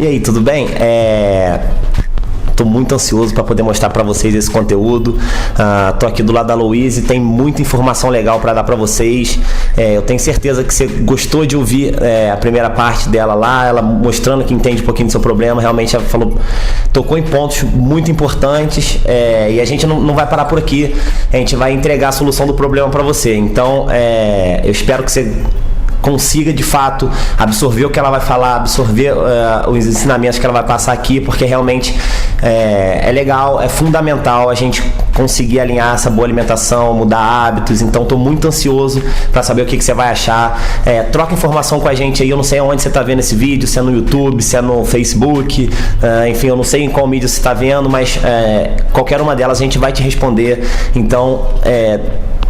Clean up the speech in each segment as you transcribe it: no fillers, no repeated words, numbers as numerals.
E aí, tudo bem? Tô muito ansioso para poder mostrar para vocês esse conteúdo. Tô aqui do lado da Louise, tem muita informação legal para dar para vocês. Eu tenho certeza que você gostou de ouvir a primeira parte dela lá, ela mostrando que entende um pouquinho do seu problema. Realmente ela tocou em pontos muito importantes, e a gente não vai parar por aqui. A gente vai entregar a solução do problema para você. Então, eu espero que você consiga de fato absorver o que ela vai falar, absorver os ensinamentos que ela vai passar aqui, porque realmente é legal, é fundamental a gente conseguir alinhar essa boa alimentação, mudar hábitos. Então estou muito ansioso para saber o que você vai achar. Troca informação com a gente aí, eu não sei onde você está vendo esse vídeo, se é no YouTube, se é no Facebook, enfim, eu não sei em qual mídia você está vendo, mas qualquer uma delas a gente vai te responder. Então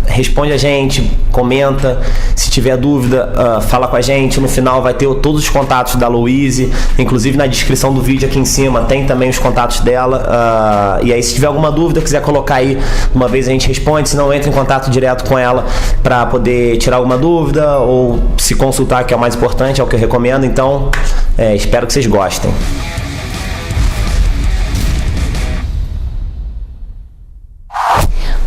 responde a gente, comenta, se tiver dúvida, fala com a gente. No final vai ter todos os contatos da Louise, inclusive na descrição do vídeo aqui em cima tem também os contatos dela, e aí se tiver alguma dúvida, quiser colocar aí, uma vez a gente responde, se não, entra em contato direto com ela para poder tirar alguma dúvida ou se consultar, que é o mais importante, é o que eu recomendo. Então espero que vocês gostem.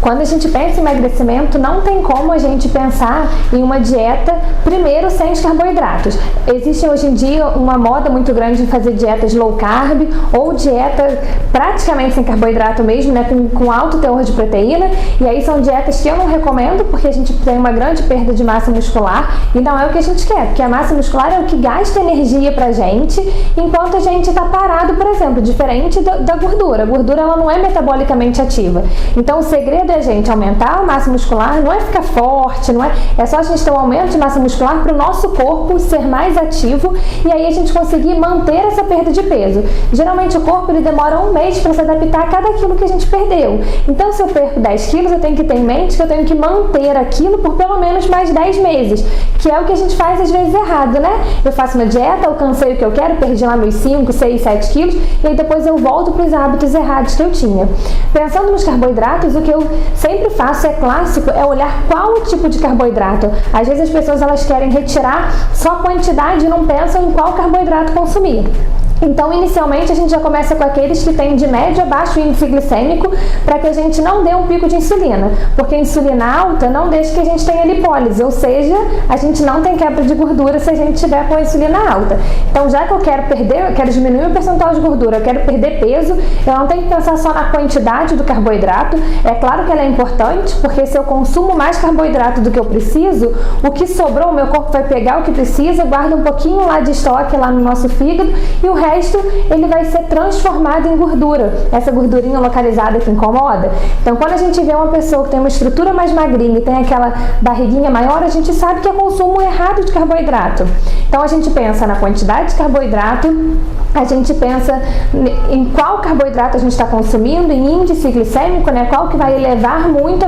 Quando a gente pensa em emagrecimento, não tem como a gente pensar em uma dieta, primeiro, sem os carboidratos. Existe hoje em dia uma moda muito grande em fazer dietas low carb ou dieta praticamente sem carboidrato mesmo, né, com alto teor de proteína. E aí são dietas que eu não recomendo, porque a gente tem uma grande perda de massa muscular e não é o que a gente quer, porque a massa muscular é o que gasta energia pra gente, enquanto a gente está parado, por exemplo, diferente da gordura. A gordura ela não é metabolicamente ativa. Então o segredo é a gente aumentar a massa muscular, não é ficar forte, é só a gente ter um aumento de massa muscular para o nosso corpo ser mais ativo e aí a gente conseguir manter essa perda de peso. Geralmente o corpo ele demora um mês para se adaptar a cada quilo que a gente perdeu. Então se eu perco 10 quilos, eu tenho que ter em mente que eu tenho que manter aquilo por pelo menos mais 10 meses, que é o que a gente faz às vezes errado, né? Eu faço uma dieta, alcancei o que eu quero, perdi lá meus 5, 6, 7 quilos e aí depois eu volto para os hábitos errados que eu tinha. Pensando nos carboidratos, o que eu sempre faço, é clássico, é olhar qual o tipo de carboidrato. Às vezes as pessoas elas querem retirar só a quantidade e não pensam em qual carboidrato consumir. Então, inicialmente, a gente já começa com aqueles que têm de médio a baixo índice glicêmico, para que a gente não dê um pico de insulina, porque a insulina alta não deixa que a gente tenha lipólise, ou seja, a gente não tem quebra de gordura se a gente tiver com a insulina alta. Então, já que eu quero diminuir o percentual de gordura, eu quero perder peso, eu não tenho que pensar só na quantidade do carboidrato. É claro que ela é importante, porque se eu consumo mais carboidrato do que eu preciso, o que sobrou, o meu corpo vai pegar o que precisa, guarda um pouquinho lá de estoque lá no nosso fígado, e o resto ele vai ser transformado em gordura, essa gordurinha localizada que incomoda. Então, quando a gente vê uma pessoa que tem uma estrutura mais magrinha e tem aquela barriguinha maior, a gente sabe que é consumo errado de carboidrato. Então, a gente pensa na quantidade de carboidrato, a gente pensa em qual carboidrato a gente está consumindo, em índice glicêmico, né? Qual que vai elevar muito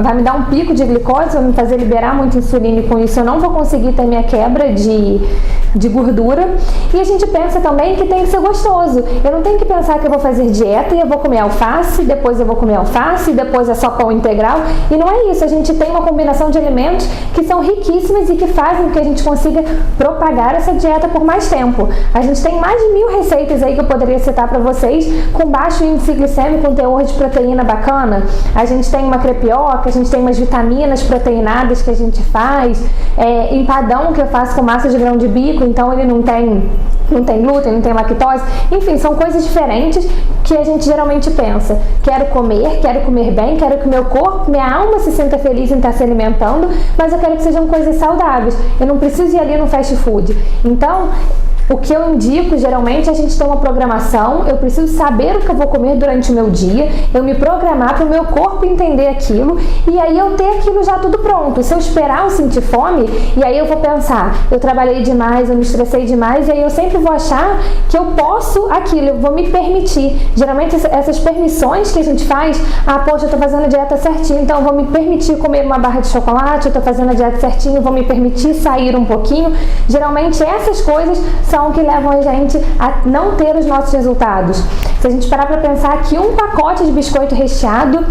vai me dar um pico de glicose, vai me fazer liberar muita insulina e com isso eu não vou conseguir ter minha quebra de gordura. E a gente pensa também que tem que ser gostoso. Eu não tenho que pensar que eu vou fazer dieta e eu vou comer alface, depois eu vou comer alface, depois é só pão integral. E não é isso. A gente tem uma combinação de alimentos que são riquíssimas e que fazem com que a gente consiga propagar essa dieta por mais tempo. A gente tem mais de 1000 receitas aí que eu poderia citar para vocês com baixo índice glicêmico, com teor de proteína bacana. A gente tem uma crepioca, a gente tem umas vitaminas proteinadas que a gente faz, empadão que eu faço com massa de grão de bico, então ele não tem glúten, não tem lactose, enfim, são coisas diferentes que a gente geralmente pensa. Quero comer bem, quero que meu corpo, minha alma se sinta feliz em estar se alimentando, mas eu quero que sejam coisas saudáveis. Eu não preciso ir ali no fast food. Então, o que eu indico, geralmente, a gente tem uma programação, eu preciso saber o que eu vou comer durante o meu dia, eu me programar para o meu corpo entender aquilo, e aí eu ter aquilo já tudo pronto. Se eu esperar eu sentir fome, e aí eu vou pensar, eu trabalhei demais, eu me estressei demais, e aí eu sempre vou achar que eu posso aquilo, eu vou me permitir. Geralmente essas permissões que a gente faz, poxa, eu tô fazendo a dieta certinho, então eu vou me permitir comer uma barra de chocolate, eu tô fazendo a dieta certinho, eu vou me permitir sair um pouquinho. Geralmente essas coisas são que levam a gente a não ter os nossos resultados. Se a gente parar para pensar que um pacote de biscoito recheado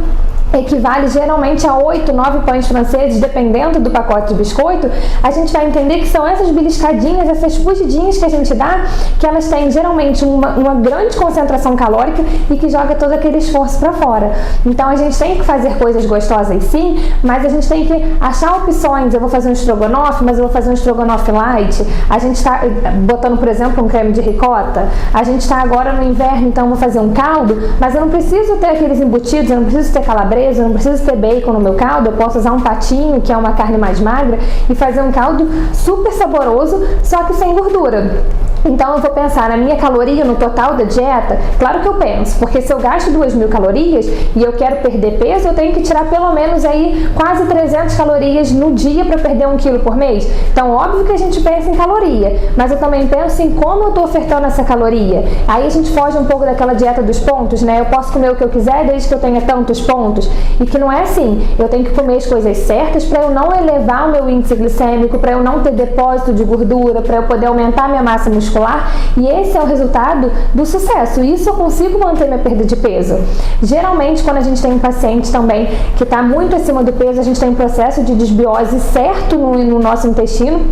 equivale geralmente a 8, 9 pães franceses, dependendo do pacote de biscoito, a gente vai entender que são essas beliscadinhas, essas fugidinhas que a gente dá, que elas têm geralmente uma grande concentração calórica e que joga todo aquele esforço para fora. Então a gente tem que fazer coisas gostosas sim, mas a gente tem que achar opções. Eu vou fazer um estrogonofe, mas eu vou fazer um estrogonofe light. A gente está botando, por exemplo, um creme de ricota. A gente está agora no inverno, então eu vou fazer um caldo, mas eu não preciso ter aqueles embutidos, eu não preciso ter calabresa, eu não preciso ter bacon no meu caldo, eu posso usar um patinho, que é uma carne mais magra, e fazer um caldo super saboroso, só que sem gordura. Então eu vou pensar na minha caloria no total da dieta. Claro que eu penso, porque se eu gasto 2.000 calorias e eu quero perder peso, eu tenho que tirar pelo menos aí quase 300 calorias no dia para perder 1 quilo por mês. Então óbvio que a gente pensa em caloria, mas eu também penso em como eu estou ofertando essa caloria. Aí a gente foge um pouco daquela dieta dos pontos, né? Eu posso comer o que eu quiser desde que eu tenha tantos pontos, e que não é assim. Eu tenho que comer as coisas certas para eu não elevar o meu índice glicêmico, para eu não ter depósito de gordura, para eu poder aumentar minha massa muscular. E esse é o resultado do sucesso. Isso eu consigo manter minha perda de peso. Geralmente, quando a gente tem um paciente também que está muito acima do peso, a gente tem um processo de desbiose certo no nosso intestino.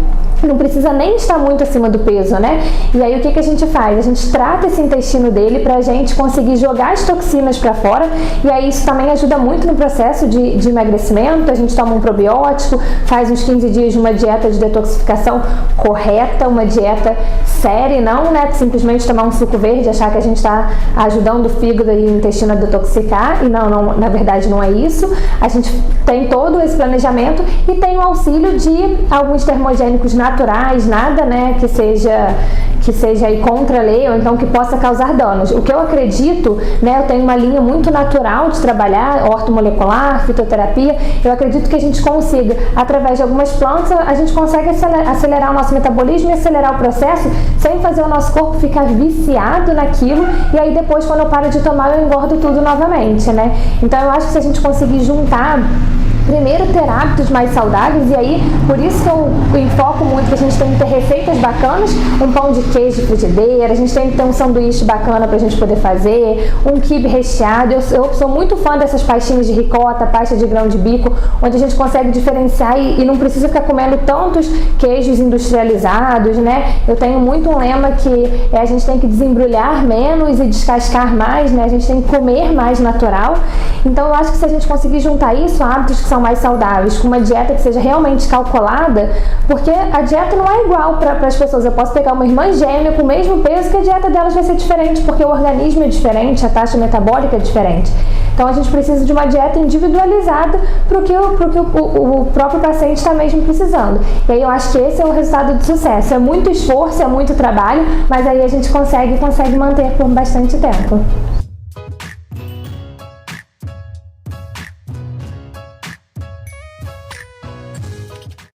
Não precisa nem estar muito acima do peso, né? E aí o que a gente faz? A gente trata esse intestino dele pra gente conseguir jogar as toxinas pra fora, e aí isso também ajuda muito no processo de emagrecimento. A gente toma um probiótico, faz uns 15 dias de uma dieta de detoxificação correta, uma dieta séria, não, né, simplesmente tomar um suco verde, achar que a gente está ajudando o fígado e o intestino a detoxicar, e não, na verdade não é isso. A gente tem todo esse planejamento e tem o auxílio de alguns termogênicos naturais, nada, né, que seja aí contra a lei ou então que possa causar danos. O que eu acredito, né, eu tenho uma linha muito natural de trabalhar, ortomolecular, fitoterapia. Eu acredito que a gente consiga, através de algumas plantas, a gente consegue acelerar o nosso metabolismo e acelerar o processo sem fazer o nosso corpo ficar viciado naquilo, e aí depois, quando eu paro de tomar, eu engordo tudo novamente, né? Então eu acho que se a gente conseguir juntar, primeiro ter hábitos mais saudáveis, e aí por isso que eu enfoco muito que a gente tem que ter receitas bacanas, um pão de queijo de frigideira, a gente tem que ter um sanduíche bacana pra gente poder fazer, um quibe recheado. Eu sou muito fã dessas pastinhas de ricota, pasta de grão de bico, onde a gente consegue diferenciar e não precisa ficar comendo tantos queijos industrializados, né? Eu tenho muito um lema que a gente tem que desembrulhar menos e descascar mais, né? A gente tem que comer mais natural. Então eu acho que se a gente conseguir juntar isso, hábitos que são mais saudáveis, com uma dieta que seja realmente calculada, porque a dieta não é igual para as pessoas. Eu posso pegar uma irmã gêmea com o mesmo peso, que a dieta delas vai ser diferente, porque o organismo é diferente, a taxa metabólica é diferente. Então a gente precisa de uma dieta individualizada para o que o próprio paciente está mesmo precisando. E aí eu acho que esse é o resultado do sucesso. É muito esforço, é muito trabalho, mas aí a gente consegue manter por bastante tempo.